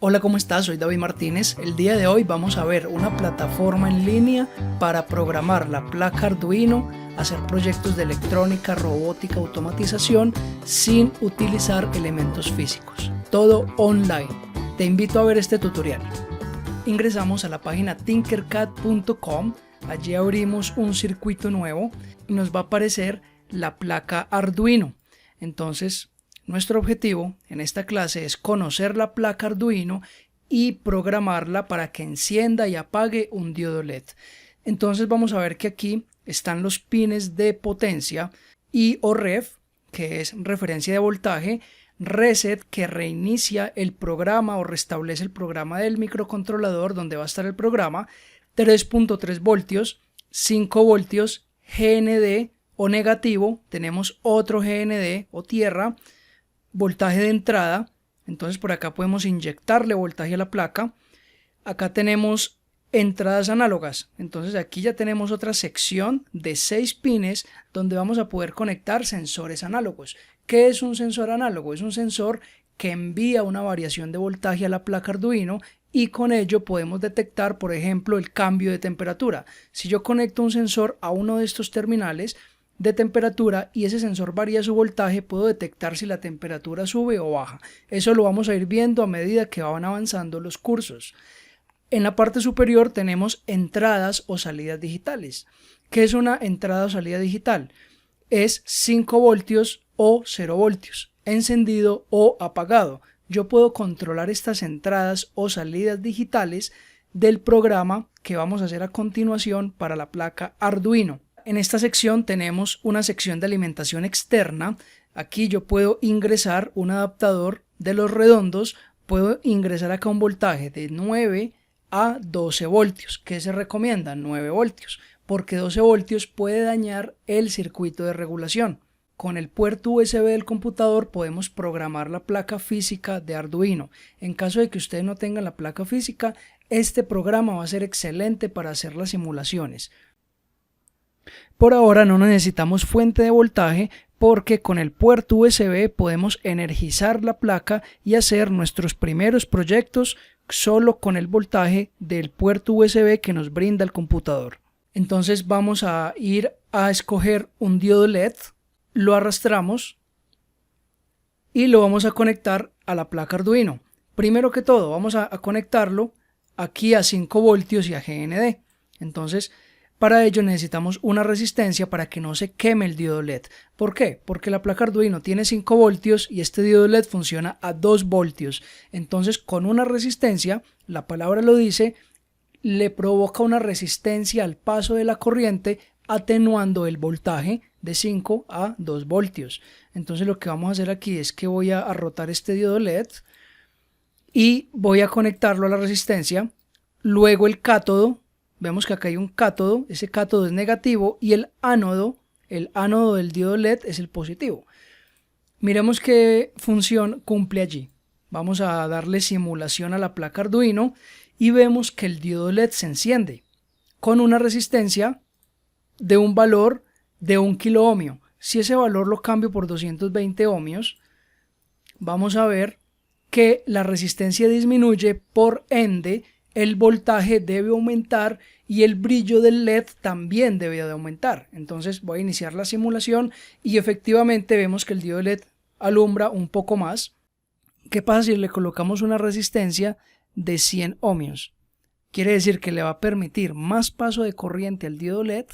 Hola, ¿cómo estás? Soy David Martínez. El día de hoy vamos a ver una plataforma en línea para programar la placa Arduino, hacer proyectos de electrónica, robótica, automatización sin utilizar elementos físicos. Todo online. Te invito a ver este tutorial. Ingresamos a la página tinkercad.com. Allí abrimos un circuito nuevo y nos va a aparecer la placa Arduino. Entonces, nuestro objetivo en esta clase es conocer la placa Arduino y programarla para que encienda y apague un diodo LED. Entonces vamos a ver que aquí están los pines de potencia y o ref, que es referencia de voltaje, reset, que reinicia el programa o restablece el programa del microcontrolador donde va a estar el programa, 3.3 voltios, 5 voltios, GND o negativo, tenemos otro GND o tierra, voltaje de entrada. Entonces por acá podemos inyectarle voltaje a la placa. Acá tenemos entradas análogas. Entonces aquí ya tenemos otra sección de 6 pines donde vamos a poder conectar sensores análogos. ¿Qué es un sensor análogo? Es un sensor que envía una variación de voltaje a la placa Arduino y con ello podemos detectar, por ejemplo, el cambio de temperatura. Si yo conecto un sensor a uno de estos terminales de temperatura y ese sensor varía su voltaje, puedo detectar si la temperatura sube o baja. Eso lo vamos a ir viendo a medida que van avanzando los cursos. En la parte superior tenemos entradas o salidas digitales. ¿Qué es una entrada o salida digital? Es 5 voltios o 0 voltios, encendido o apagado. Yo puedo controlar estas entradas o salidas digitales del programa que vamos a hacer a continuación para la placa Arduino. En esta sección tenemos una sección de alimentación externa. Aquí yo puedo ingresar un adaptador de los redondos, puedo ingresar acá un voltaje de 9 a 12 voltios. ¿Qué se recomienda? 9 voltios, porque 12 voltios puede dañar el circuito de regulación. Con el puerto USB del computador podemos programar la placa física de Arduino. En caso de que ustedes no tengan la placa física, este programa va a ser excelente para hacer las simulaciones. Por ahora no necesitamos fuente de voltaje porque con el puerto USB podemos energizar la placa y hacer nuestros primeros proyectos solo con el voltaje del puerto USB que nos brinda el computador. Entonces vamos a ir a escoger un diodo LED, lo arrastramos y lo vamos a conectar a la placa Arduino. Primero que todo vamos a conectarlo aquí a 5 voltios y a GND. Entonces para ello necesitamos una resistencia para que no se queme el diodo LED. ¿Por qué? Porque la placa Arduino tiene 5 voltios y este diodo LED funciona a 2 voltios. Entonces con una resistencia, la palabra lo dice, le provoca una resistencia al paso de la corriente atenuando el voltaje de 5 a 2 voltios. Entonces lo que vamos a hacer aquí es que voy a rotar este diodo LED y voy a conectarlo a la resistencia. Luego el cátodo. Vemos que acá hay un cátodo, ese cátodo es negativo y el ánodo del diodo LED es el positivo. Miremos qué función cumple allí. Vamos a darle simulación a la placa Arduino y vemos que el diodo LED se enciende con una resistencia de un valor de 1 kilo ohmio. Si ese valor lo cambio por 220 ohmios, vamos a ver que la resistencia disminuye, por ende el voltaje debe aumentar y el brillo del LED también debe de aumentar. Entonces voy a iniciar la simulación y efectivamente vemos que el diodo LED alumbra un poco más. ¿Qué pasa si le colocamos una resistencia de 100 ohmios? Quiere decir que le va a permitir más paso de corriente al diodo LED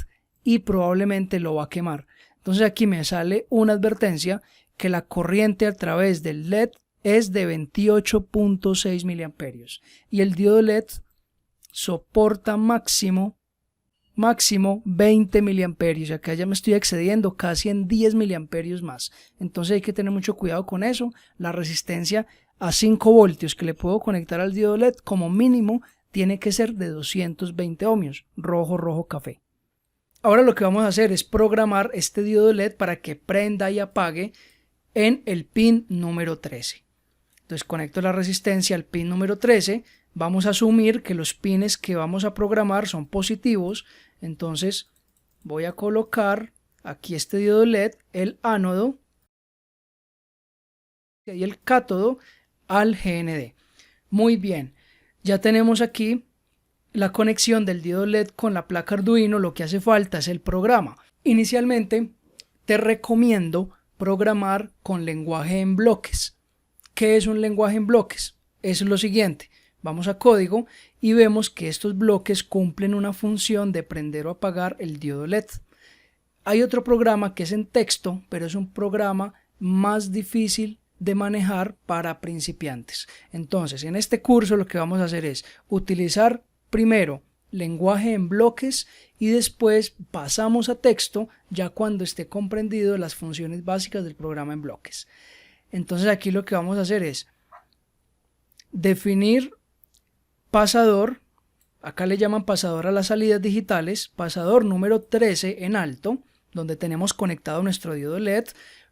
y probablemente lo va a quemar. Entonces aquí me sale una advertencia que la corriente a través del LED es de 28.6 miliamperios y el diodo LED soporta máximo 20 miliamperios. Acá ya me estoy excediendo casi en 10 miliamperios más. Entonces hay que tener mucho cuidado con eso. La resistencia a 5 voltios que le puedo conectar al diodo LED como mínimo tiene que ser de 220 ohmios, rojo, café. Ahora lo que vamos a hacer es programar este diodo LED para que prenda y apague en el pin número 13. Entonces conecto la resistencia al pin número 13, vamos a asumir que los pines que vamos a programar son positivos, entonces voy a colocar aquí este diodo LED, el ánodo y el cátodo al GND. Muy bien, ya tenemos aquí la conexión del diodo LED con la placa Arduino. Lo que hace falta es el programa. Inicialmente te recomiendo programar con lenguaje en bloques. ¿Qué es un lenguaje en bloques? Es lo siguiente. Vamos a código y vemos que estos bloques cumplen una función de prender o apagar el diodo LED. Hay otro programa que es en texto, pero es un programa más difícil de manejar para principiantes. Entonces, en este curso lo que vamos a hacer es utilizar primero lenguaje en bloques y después pasamos a texto ya cuando esté comprendido las funciones básicas del programa en bloques. Entonces aquí lo que vamos a hacer es definir pasador, acá le llaman pasador a las salidas digitales, pasador número 13 en alto, donde tenemos conectado nuestro diodo LED.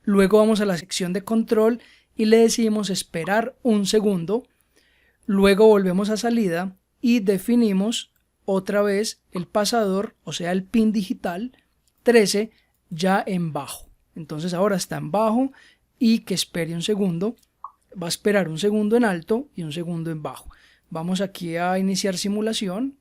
Luego vamos a la sección de control y le decimos esperar un segundo. Luego volvemos a salida y definimos otra vez el pasador, o sea el pin digital 13 ya en bajo. Entonces ahora está en bajo y que espere un segundo. Va a esperar un segundo en alto y un segundo en bajo. Vamos aquí a iniciar simulación.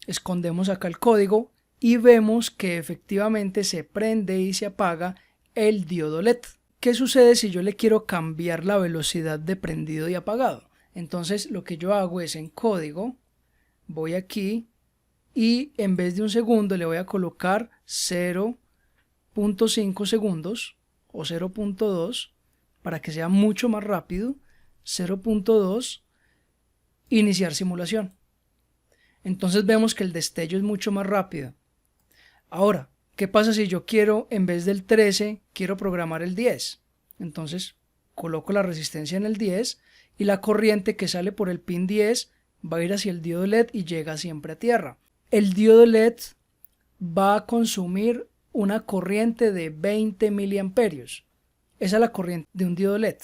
Escondemos acá el código y vemos que efectivamente se prende y se apaga el diodo LED. ¿Qué sucede si yo le quiero cambiar la velocidad de prendido y apagado? Entonces lo que yo hago es en código, voy aquí y en vez de un segundo le voy a colocar 0.5 segundos o 0.2 para que sea mucho más rápido. 0.2, iniciar simulación. Entonces vemos que el destello es mucho más rápido. Ahora, ¿qué pasa si yo quiero, en vez del 13, quiero programar el 10? Entonces coloco la resistencia en el 10 y la corriente que sale por el pin 10 va a ir hacia el diodo LED y llega siempre a tierra. El diodo LED va a consumir una corriente de 20 miliamperios. Esa es la corriente de un diodo LED.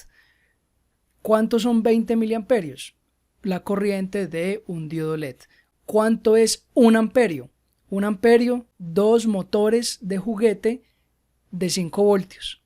¿Cuántos son 20 miliamperios? La corriente de un diodo LED. ¿Cuánto es un amperio? Un amperio, 2 motores de juguete de 5 voltios.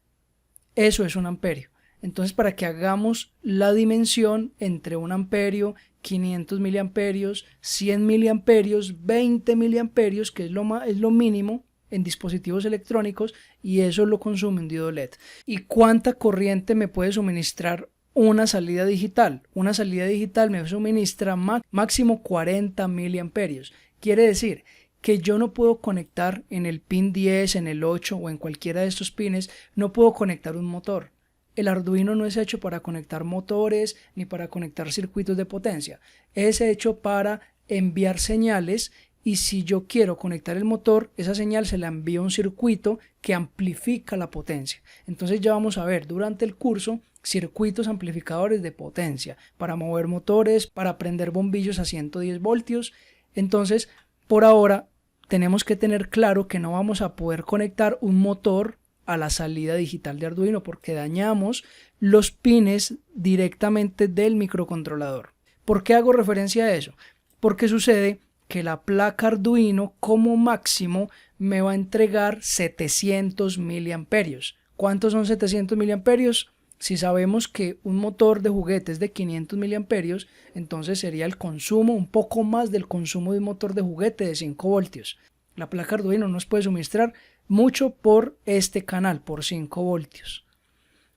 Eso es un amperio. Entonces, para que hagamos la dimensión entre un amperio, 500 miliamperios, 100 miliamperios, 20 miliamperios, que es lo mínimo en dispositivos electrónicos, y eso lo consume un diodo LED. ¿Y cuánta corriente me puede suministrar una salida digital? Una salida digital me suministra máximo 40 miliamperios. Quiere decir que yo no puedo conectar en el pin 10, en el 8 o en cualquiera de estos pines, no puedo conectar un motor. El Arduino no es hecho para conectar motores ni para conectar circuitos de potencia. Es hecho para enviar señales, y si yo quiero conectar el motor, esa señal se la envía a un circuito que amplifica la potencia. Entonces ya vamos a ver durante el curso circuitos amplificadores de potencia para mover motores, para prender bombillos a 110 voltios. Entonces, por ahora tenemos que tener claro que no vamos a poder conectar un motor a la salida digital de Arduino porque dañamos los pines directamente del microcontrolador. ¿Por qué hago referencia a eso? Porque sucede que la placa Arduino como máximo me va a entregar 700 miliamperios. ¿Cuántos son 700 miliamperios? Si sabemos que un motor de juguete es de 500 miliamperios, entonces sería el consumo, un poco más del consumo de un motor de juguete de 5 voltios. La placa Arduino nos puede suministrar mucho por este canal, por 5 voltios.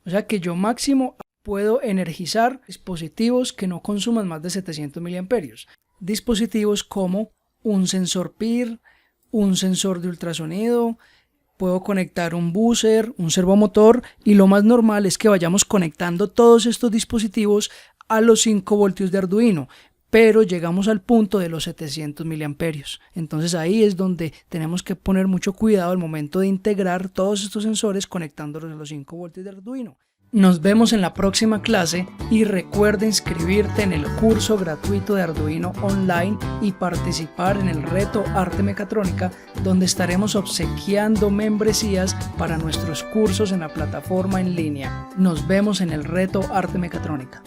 O sea que yo máximo puedo energizar dispositivos que no consuman más de 700 miliamperios. Dispositivos como un sensor PIR, un sensor de ultrasonido, puedo conectar un buzzer, un servomotor, y lo más normal es que vayamos conectando todos estos dispositivos a los 5 voltios de Arduino, pero llegamos al punto de los 700 miliamperios. Entonces ahí es donde tenemos que poner mucho cuidado al momento de integrar todos estos sensores conectándolos a los 5 voltios de Arduino. Nos vemos en la próxima clase y recuerda inscribirte en el curso gratuito de Arduino online y participar en el reto Arte Mecatrónica, donde estaremos obsequiando membresías para nuestros cursos en la plataforma en línea. Nos vemos en el reto Arte Mecatrónica.